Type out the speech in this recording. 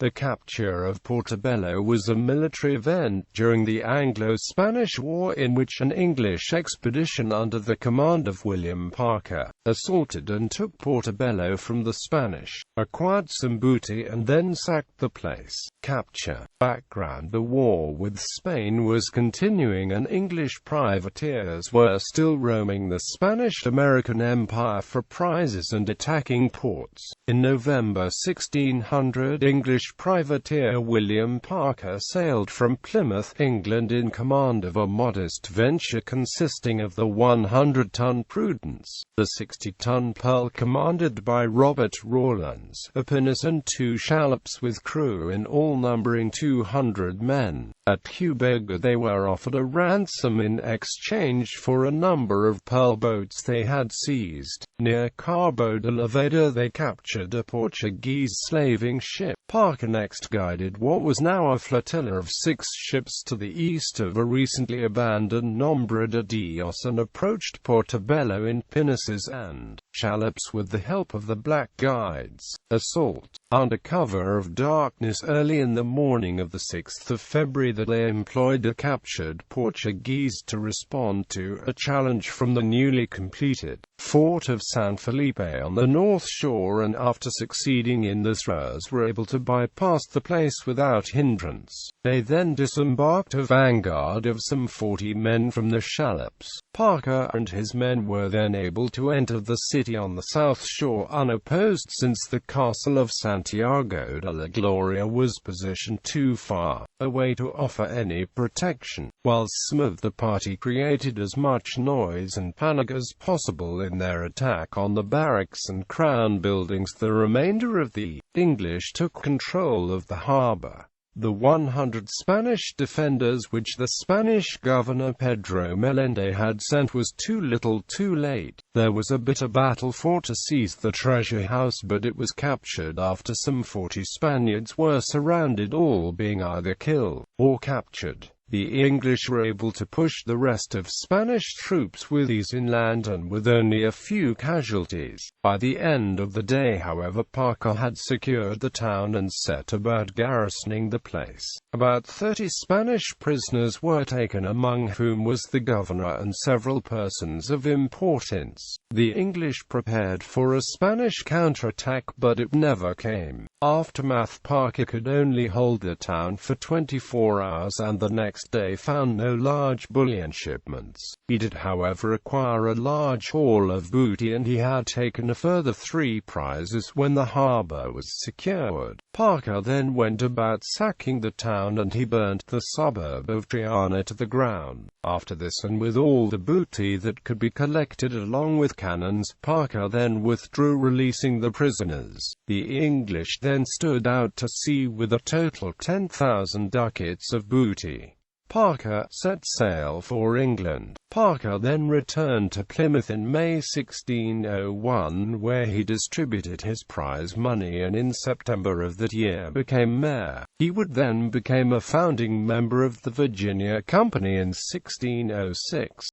The capture of Portobello was a military event during the Anglo-Spanish War in which an English expedition under the command of William Parker assaulted and took Portobello from the Spanish, acquired some booty and then sacked the place. Capture. Background: the war with Spain was continuing and English privateers were still roaming the Spanish-American Empire for prizes and attacking ports. In November 1600, English privateer William Parker sailed from Plymouth, England in command of a modest venture consisting of the 100-ton Prudence, the 60-ton Pearl commanded by Robert Rawlins, a pinnace and 2 shallops with crew in all numbering 200 men. At Quebec they were offered a ransom in exchange for a number of pearl boats they had seized. Near Cabo de la Veda they captured a Portuguese slaving ship. Parker next guided what was now a flotilla of 6 ships to the east of a recently abandoned Nombre de Dios and approached Portobello in pinnaces and shallops with the help of the black guides. Assault. Under cover of darkness early in the morning of the 6th of February they employed the captured Portuguese to respond to a challenge from the newly completed fort of San Felipe on the north shore, and after succeeding in this were able to bypass the place without hindrance. They then disembarked a vanguard of some 40 men from the shallops. Parker and his men were then able to enter the city on the south shore unopposed, since the castle of Santiago de la Gloria was positioned too far away to offer any protection, whilst some of the party created as much noise and panic as possible in their attack on the barracks and crown buildings. The remainder of the English took control of the harbour. The 100 Spanish defenders which the Spanish governor Pedro Melende had sent was too little too late. There was a bitter battle fought to seize the treasure house, but it was captured after some 40 Spaniards were surrounded, all being either killed or captured. The English were able to push the rest of Spanish troops with ease inland and with only a few casualties. By the end of the day, however, Parker had secured the town and set about garrisoning the place. About 30 Spanish prisoners were taken, among whom was the governor and several persons of importance. The English prepared for a Spanish counterattack, but it never came. Aftermath: Parker could only hold the town for 24 hours and the next day found no large bullion shipments. He did, however, acquire a large haul of booty, and he had taken a further 3 prizes when the harbour was secured. Parker then went about sacking the town, and he burnt the suburb of Triana to the ground. After this, and with all the booty that could be collected along with cannons, Parker then withdrew, releasing the prisoners. The English then stood out to sea with a total 10,000 ducats of booty. Parker set sail for England. Parker then returned to Plymouth in May 1601, where he distributed his prize money, and in September of that year became mayor. He would then become a founding member of the Virginia Company in 1606.